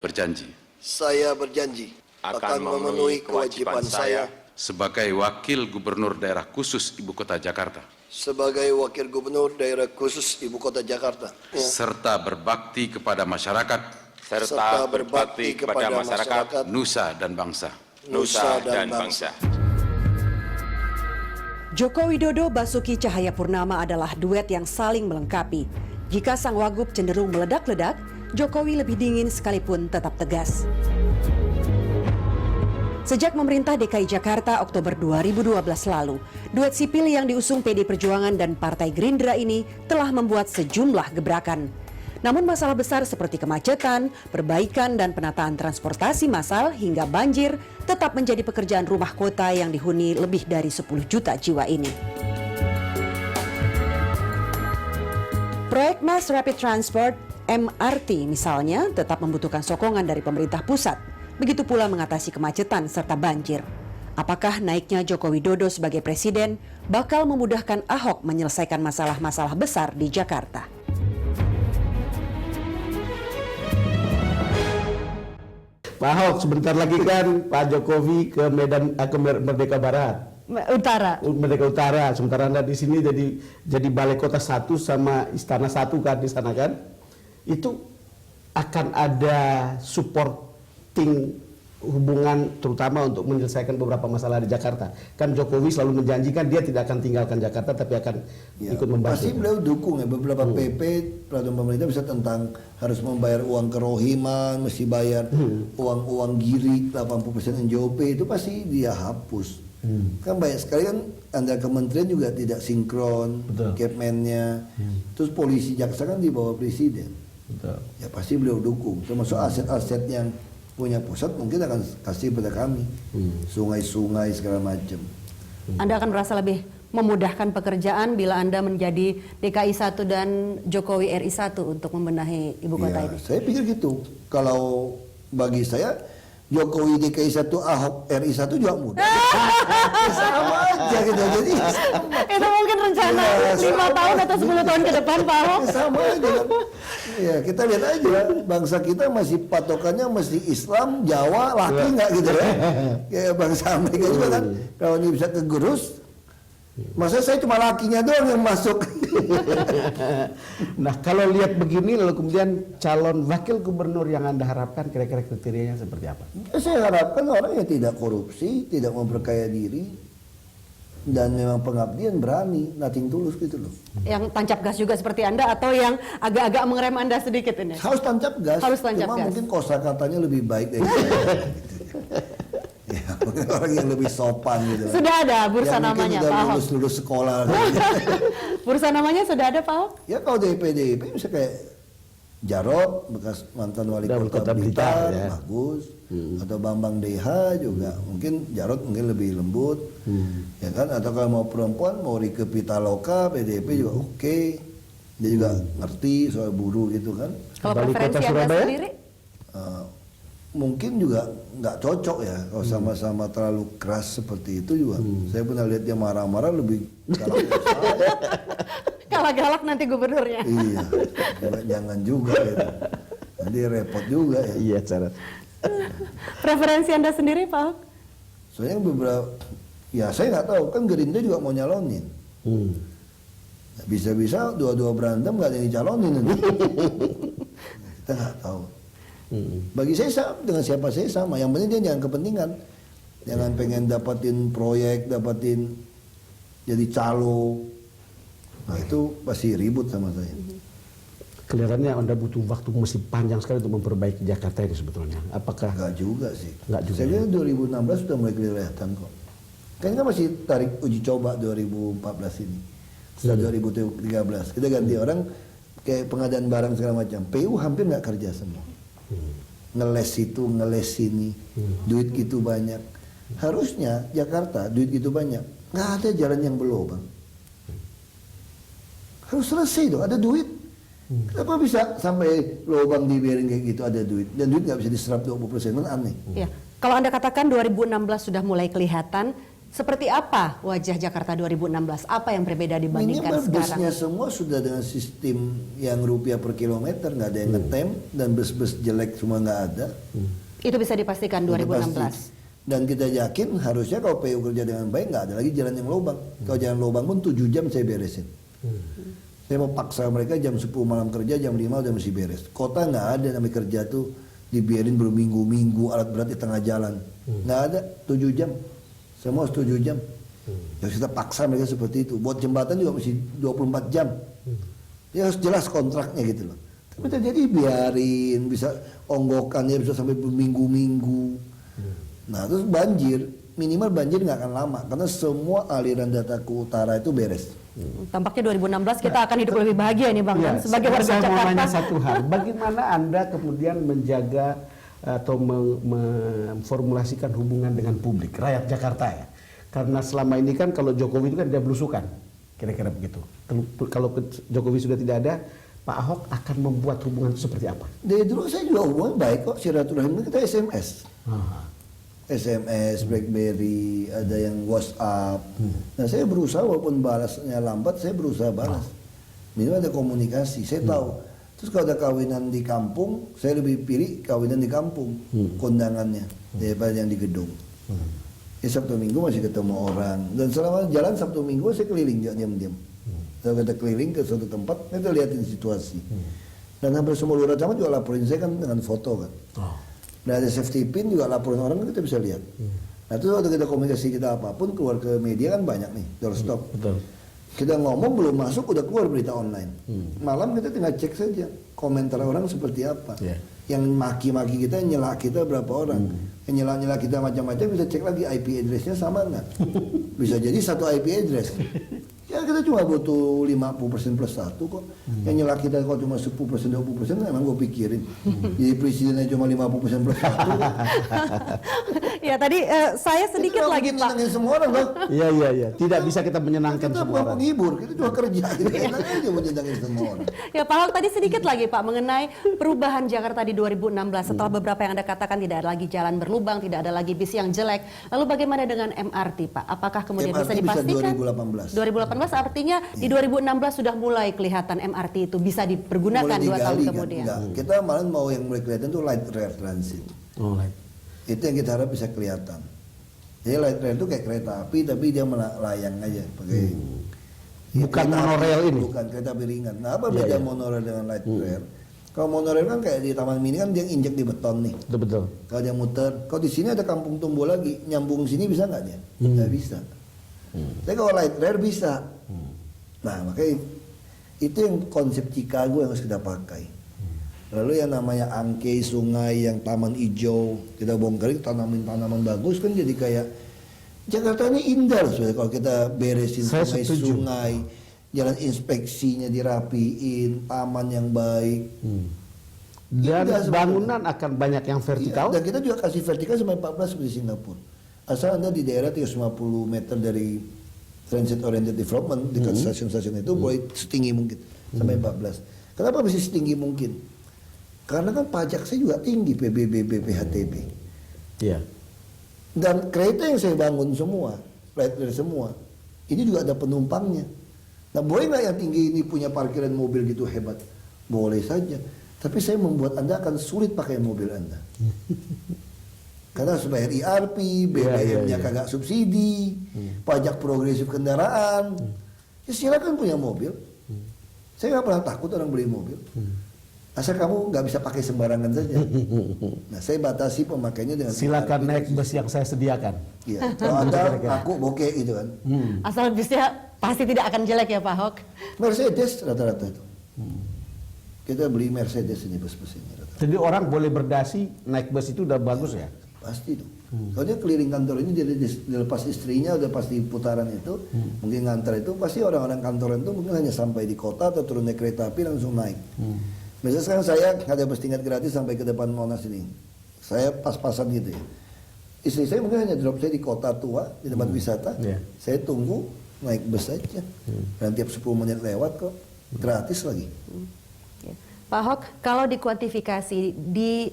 Berjanji Saya berjanji akan memenuhi kewajiban saya sebagai Wakil Gubernur Daerah Khusus Ibu Kota Jakarta sebagai Wakil Gubernur Daerah Khusus Ibu Kota Jakarta serta berbakti kepada masyarakat serta berbakti kepada masyarakat nusa dan bangsa. Joko Widodo Basuki Cahayapurnama adalah duet yang saling melengkapi. Jika sang wagub cenderung meledak-ledak, Jokowi lebih dingin sekalipun tetap tegas. Sejak memerintah DKI Jakarta Oktober 2012 lalu, duet sipil yang diusung PD Perjuangan dan Partai Gerindra ini telah membuat sejumlah gebrakan. Namun masalah besar seperti kemacetan, perbaikan dan penataan transportasi massal hingga banjir tetap menjadi pekerjaan rumah kota yang dihuni lebih dari 10 juta jiwa ini. Proyek Mass Rapid Transport MRT misalnya tetap membutuhkan sokongan dari pemerintah pusat. Begitu pula mengatasi kemacetan serta banjir. Apakah naiknya Joko Widodo sebagai presiden bakal memudahkan Ahok menyelesaikan masalah-masalah besar di Jakarta? Pak Ahok sebentar lagi kan Pak Jokowi ke Merdeka Barat. Merdeka Utara. Sementara Anda di sini jadi Balai Kota 1 sama Istana 1 kan di sana kan? Itu akan ada supporting hubungan terutama untuk menyelesaikan beberapa masalah di Jakarta. Kan Jokowi selalu menjanjikan dia tidak akan tinggalkan Jakarta tapi akan ikut membantu. Pasti beliau dukung ya beberapa PP peraturan pemerintah bisa tentang harus membayar uang kerohiman, mesti bayar uang giri 80% NJOP itu pasti dia hapus. Kan banyak sekali kan antara kementerian juga tidak sinkron, Kepmennya, terus polisi jaksa kan di bawah presiden. Betul. Ya pasti beliau dukung, termasuk aset-aset yang punya pusat mungkin akan kasih pada kami, sungai-sungai segala macam. Anda akan merasa lebih memudahkan pekerjaan bila Anda menjadi DKI 1 dan Jokowi RI 1 untuk membenahi ibu kota ini? Saya pikir gitu. Kalau bagi saya Jokowi DKI 1, Ahok RI 1 juga mudah. Sama aja gitu. Jadi itu mungkin rencana 5 tahun atau 10 tahun ke depan Pak Ahok. Sama aja kan. Ya kita lihat aja bangsa kita masih patokannya mesti Islam, Jawa, laki nggak gitu ya. Kayak bangsa Amerika juga kan. Kalau ini bisa kegerus, masa saya cuma lakinya doang yang masuk. Nah kalau lihat begini lalu kemudian calon wakil gubernur yang Anda harapkan kira-kira kriterianya seperti apa? Saya harapkan orang yang tidak korupsi, tidak memperkaya diri, dan memang pengabdian, berani, nothing tulus gitu loh. Yang tancap gas juga seperti Anda atau yang agak-agak mengerem Anda sedikit ini? Harus tancap gas. Harus tancap gas. Mungkin kosakatanya lebih baik dari saya. Ya, orang yang lebih sopan gitu. Sudah ada bursa ya, namanya Pak Ahok. Lulus sekolah. Bursa namanya sudah ada Pak Ahok? Ya kalau dari PDIP bisa kayak Jarot, bekas mantan wali kota Blitar, ya. Bagus. Atau Bambang DH juga, mungkin Jarot mungkin lebih lembut, ya kan? Atau kalau mau perempuan, mau Rieke Pitaloka, PDIP juga oke. Dia juga ngerti soal buruh gitu kan. Kalau preferensi Anda sendiri? Mungkin juga nggak cocok ya kalau sama-sama terlalu keras seperti itu juga. Saya pernah lihat dia marah-marah lebih galak. Galak-galak nanti gubernurnya. Iya, jangan juga gitu. Nanti repot juga ya. Iya cara. Preferensi Anda sendiri Pak Ahok? Soalnya beberapa, ya saya nggak tahu kan Gerindra juga mau nyalonin. Bisa-bisa dua-dua berantem nggak ada yang dicalonin nanti. Kita nggak tahu. Bagi saya sama, dengan siapa saya sama. Yang penting dia jangan kepentingan, jangan pengen dapatin proyek, dapatin jadi calo. Nah itu pasti ribut sama saya. Kelihatannya Anda butuh waktu masih panjang sekali untuk memperbaiki Jakarta ini sebetulnya. Apakah? Enggak juga sih. Enggak juga. Saya kira 2016 sudah mulai kelihatan kok. Kan kita masih tarik uji coba 2014 ini. Sudah 2013. Kita ganti orang kayak pengadaan barang segala macam. PU hampir nggak kerja semua. Ngeles itu, ngeles sini. Duit gitu banyak. Harusnya Jakarta duit gitu banyak. Nggak ada jalan yang belobang. Harus selesai dong, ada duit. Kenapa bisa sampai lubang dibiarin kayak gitu ada duit dan duit nggak bisa diserap 20%, kan aneh. Ya, kalau Anda katakan 2016 sudah mulai kelihatan, Seperti apa wajah Jakarta 2016? Apa yang berbeda dibandingkan Minimal sekarang? busnya semua sudah dengan sistem yang rupiah per kilometer, nggak ada yang ngetem, dan bus-bus jelek semua nggak ada. Itu bisa dipastikan Udah 2016. pasti. Dan kita yakin harusnya kalau PU kerja dengan baik, nggak ada lagi jalan yang lubang. Kalau jalan lubang pun 7 jam saya beresin. Saya mau paksa mereka jam 10 malam kerja, jam 5 udah mesti beres. Kota nggak ada namanya kerja tuh dibiarin berminggu-minggu, alat berat di tengah jalan. Nggak ada, 7 jam. Semua 7 jam. Jadi kita paksa mereka seperti itu. Buat jembatan juga mesti 24 jam. Ya harus jelas kontraknya gitu loh. Tapi terjadi biarin, bisa onggokannya bisa sampai berminggu-minggu. Nah terus banjir, minimal banjir nggak akan lama. Karena semua aliran data ke utara itu beres. Tampaknya 2016 kita akan hidup lebih bahagia nih Bang, Ya, kan? Sebagai warga saya mau Jakarta. nanya satu hal, bagaimana Anda kemudian menjaga atau memformulasikan hubungan dengan publik, rakyat Jakarta ya? Karena selama ini kan kalau Jokowi itu kan dia belusukan, kira-kira begitu. Kalau Jokowi sudah tidak ada, Pak Ahok akan membuat hubungan itu seperti apa? Dari dulu saya juga hubungan baik kok, silaturahmi kita SMS. SMS, BlackBerry, ada yang WhatsApp. Nah saya berusaha walaupun balasnya lambat, saya berusaha balas. Minimal ada komunikasi, saya tahu. Terus kalau ada kawinan di kampung, saya lebih pilih kawinan di kampung, kondangannya, daripada yang di gedung. Ya Sabtu Minggu masih ketemu orang. Dan selama jalan Sabtu Minggu saya keliling diam-diam. Kalau kita keliling ke suatu tempat, kita lihatin situasi. Dan hampir semua lurah camat juga laporin saya kan dengan foto kan. Dan ada safety pin juga laporin orang kan kita bisa lihat. Nah terus waktu kita komunikasi kita apapun keluar ke media kan banyak nih, doorstop. Betul. Kita ngomong belum masuk udah keluar berita online. Malam kita tinggal cek saja komentar orang seperti apa. Yang maki-maki kita, yang nyela kita berapa orang. Yang nyela-nyela kita macam-macam bisa cek lagi IP address-nya sama nggak. Bisa jadi satu IP address. Ya kita cuma butuh 50% plus 1 kok. Yang nyela kita kalau cuma 10%, 20% emang gue pikirin. Jadi presidennya cuma 50% plus 1. Ya tadi saya sedikit lagi Pak. Nyenengin semua orang loh. Iya. Tidak bisa kita menyenangkan Kita semua bukan orang. penghibur, kita cuma kerja. Kita enak aja menyenangin semua orang. Ya Pak Ahok tadi sedikit lagi Pak mengenai perubahan Jakarta di 2016 setelah beberapa yang Anda katakan tidak ada lagi jalan berlubang, tidak ada lagi bis yang jelek. Lalu bagaimana dengan MRT Pak? Apakah kemudian bisa MRT dipastikan? bisa 2018. 2018 artinya di 2016 sudah mulai kelihatan MRT itu bisa dipergunakan 2 tahun digali, kemudian. Kan? Kita malah mau yang mulai kelihatan tuh light rail transit. Itu yang kita harap bisa kelihatan. Jadi light rail itu kayak kereta api tapi dia melayang aja pakai. Ya, Bukan kereta monorail api, ini. Bukan kereta api ringan. Nah apa beda monorail dengan light rail? Kalau monorail kan kayak di Taman Mini kan dia injek di beton nih. Betul. Kalau dia muter, kalau di sini ada kampung tumbuh lagi, nyambung sini bisa nggak dia? Nggak bisa. Tapi kalau light rail bisa. Nah makanya itu yang konsep Chicago yang harus kita pakai. Lalu yang namanya angke sungai, yang taman hijau kita bongkar, tanaman tanaman bagus kan jadi kayak Jakarta ini indah loh kalau kita beresin sungai, jalan inspeksinya dirapiin, taman yang baik. Dan Indah bangunan akan banyak yang vertikal. Iya, dan kita juga kasih vertikal sampai 14 seperti Singapura. Asal Anda di daerah 350 meter dari transit oriented development dekat stasiun-stasiun itu boleh setinggi mungkin sampai 14. Kenapa mesti setinggi mungkin? Karena kan pajak saya juga tinggi PBB, BPHTB. Iya. Dan kereta yang saya bangun semua, light rail semua, ini juga ada penumpangnya. Nah boleh nggak yang tinggi ini punya parkiran mobil gitu hebat? Boleh saja. Tapi saya membuat Anda akan sulit pakai mobil Anda. Karena harus bayar IRP, BBM-nya kagak subsidi, pajak progresif kendaraan. Ya silakan punya mobil. Saya nggak pernah takut orang beli mobil. Asal kamu nggak bisa pakai sembarangan saja. Nah saya batasi pemakainya dengan Silakan naik bus yang saya sediakan. Iya. Kalau Anda aku bokeh gitu kan. Asal bisnya pasti tidak akan jelek ya Pak Ahok. Mercedes rata-rata itu. Kita beli Mercedes ini bus-bus ini. Jadi orang boleh berdasi naik bus itu udah bagus ya? Pasti dong. Kalau dia keliling kantor ini dia dilepas istrinya udah pasti putaran itu, mungkin ngantar itu pasti orang-orang kantoran itu mungkin hanya sampai di kota atau turun naik kereta api langsung naik. Misalnya sekarang saya ada bus tingkat gratis sampai ke depan Monas ini. Saya pas-pasan gitu ya. Istri saya mungkin hanya drop saya di kota tua, di tempat wisata. Saya tunggu naik bus aja. Dan tiap 10 menit lewat kok. Gratis lagi. Pak Ahok, kalau dikuantifikasi di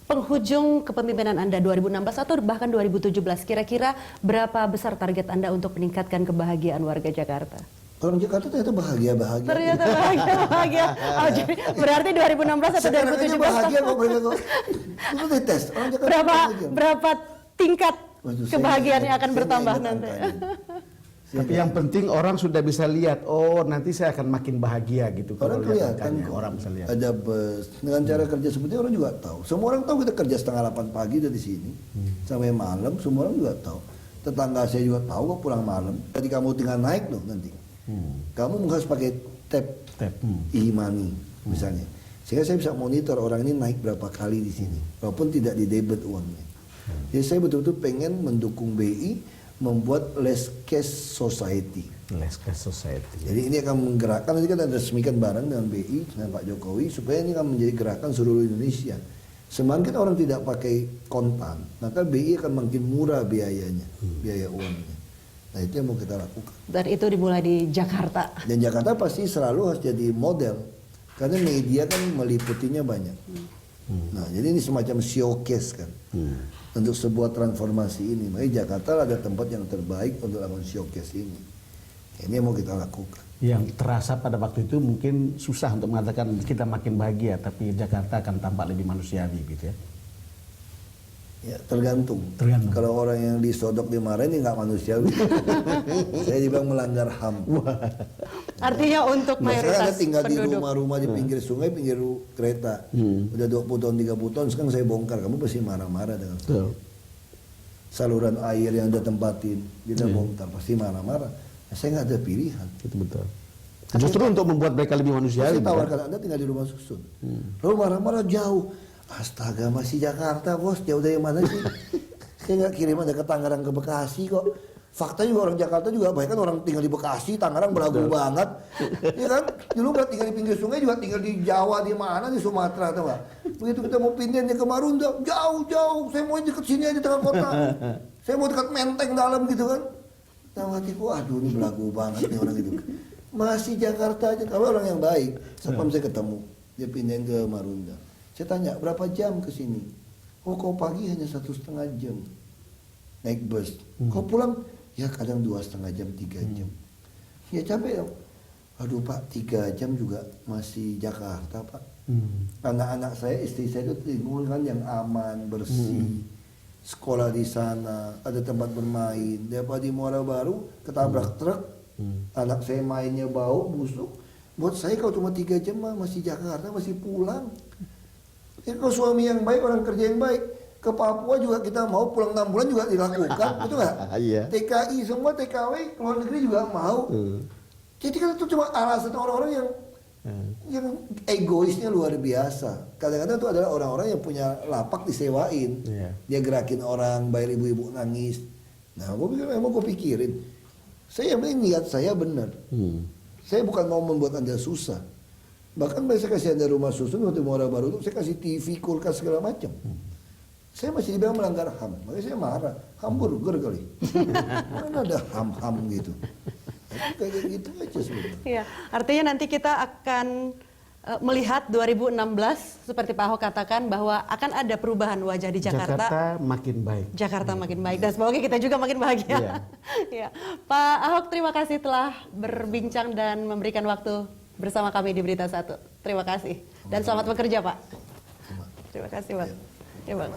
penghujung kepemimpinan Anda 2016 atau bahkan 2017, kira-kira berapa besar target Anda untuk meningkatkan kebahagiaan warga Jakarta? Orang Jakarta ternyata bahagia-bahagia. Ternyata bahagia. Oh, jadi berarti 2016 atau Sekarang aja 2017 bahagia kok mereka kok. Itu dites. Orang Jakarta bahagia. berapa tingkat Waduh, kebahagiaannya saya akan nggak bertambah ingat nanti? angkanya. Tapi yang penting orang sudah bisa lihat, oh nanti saya akan makin bahagia gitu. Orang Kalau lihat kelihatan angkanya, kok. orang bisa lihat. Ada bus. Dengan cara kerja seperti itu orang juga tahu. Semua orang tahu kita kerja setengah 8 pagi dari sini sampai malam. Semua orang juga tahu. Tetangga saya juga tahu kok pulang malam. Jadi kamu tinggal naik loh nanti. Kamu harus pakai tap e-money misalnya. Sehingga saya bisa monitor orang ini naik berapa kali di sini. Walaupun tidak di debit uangnya. Jadi saya betul-betul pengen mendukung BI membuat less cash society. Less cash society. Jadi ini akan menggerakkan, nanti kita resmikan bareng dengan BI, dengan Pak Jokowi, supaya ini akan menjadi gerakan seluruh Indonesia. Semakin orang tidak pakai kontan, maka BI akan makin murah biayanya, biaya uangnya. Nah itu yang mau kita lakukan. Dan itu dimulai di Jakarta. Dan Jakarta pasti selalu harus jadi model, karena media kan meliputinya banyak. Nah jadi ini semacam showcase kan, untuk sebuah transformasi ini. Makanya Jakarta ada tempat yang terbaik untuk lakukan showcase ini. Ini yang mau kita lakukan. Yang terasa pada waktu itu mungkin susah untuk mengatakan kita makin bahagia, tapi Jakarta akan tampak lebih manusiawi gitu ya. Ya tergantung. Kalau orang yang disodok dimarahin ini nggak manusiawi. Saya dibilang melanggar HAM. Artinya untuk Saya ada mayoritas tinggal di penduduk. rumah-rumah di pinggir sungai, pinggir kereta. Udah 20 tahun, 30 tahun, sekarang saya bongkar. Kamu pasti marah-marah dengan saya. Saluran air yang Anda tempatin, kita bongkar, pasti marah-marah. Nah, saya nggak ada pilihan. Itu betul. Justru untuk membuat mereka lebih manusiawi. Saya tawarkan Anda tinggal di rumah susun. Lalu marah-marah jauh. Astaga, masih Jakarta bos, jauh dari mana sih? Saya nggak kirim Anda ke Tangerang, ke Bekasi kok. Fakta juga orang Jakarta juga banyak kan orang tinggal di Bekasi, Tangerang belagu banget. Ya kan? Dulu nggak tinggal di pinggir sungai juga tinggal di Jawa, di mana, di Sumatera, tahu nggak? Begitu kita mau pindahnya ke Marunda, jauh-jauh. Saya mau dekat sini aja tengah kota. Saya mau dekat Menteng dalam gitu kan. Tahu hatiku, aduh ini belagu banget nih orang itu. Masih Jakarta aja. Kalau orang yang baik, sampai saya ketemu, dia pindahin ke Marunda. Saya tanya, berapa jam ke sini? Oh, kau pagi hanya 1,5 jam. Naik bus. Kau pulang? Ya kadang 2,5 jam, 3 jam. Ya capek dong. Aduh Pak, 3 jam juga masih Jakarta Pak. Anak-anak saya, istri saya itu lingkungan yang aman, bersih. Sekolah di sana, ada tempat bermain. Daripada di Muara Baru, ketabrak truk. Anak saya mainnya bau, busuk. Buat saya kalau cuma 3 jam mah masih Jakarta, masih pulang. Ya, kalau suami yang baik, orang kerja yang baik, ke Papua juga kita mau pulang 6 bulan juga dilakukan, betul nggak? Iya. TKI semua, TKW, keluar negeri juga mau. Jadi kan itu cuma alasan orang-orang yang egoisnya luar biasa. Kadang-kadang itu adalah orang-orang yang punya lapak disewain. Dia gerakin orang, bayar ibu-ibu nangis. Nah, gue pikirin, saya yang niat saya benar. Saya bukan mau membuat Anda susah. Bahkan saya kasih Anda rumah susun waktu Muara Baru itu, saya kasih TV, kulkas segala macam. Saya masih dibilang melanggar HAM, makanya saya marah. Hamburger kali. Mana ada HAM-HAM gitu. Kayak gitu aja sebenarnya. Ya, artinya nanti kita akan melihat 2016 seperti Pak Ahok katakan bahwa akan ada perubahan wajah di Jakarta. Jakarta makin baik. Jakarta makin baik dan semoga kita juga makin bahagia. Iya. Ya. Pak Ahok, terima kasih telah berbincang dan memberikan waktu bersama kami di Berita Satu. Terima kasih dan selamat bekerja Pak. Terima kasih Pak. Ya Pak.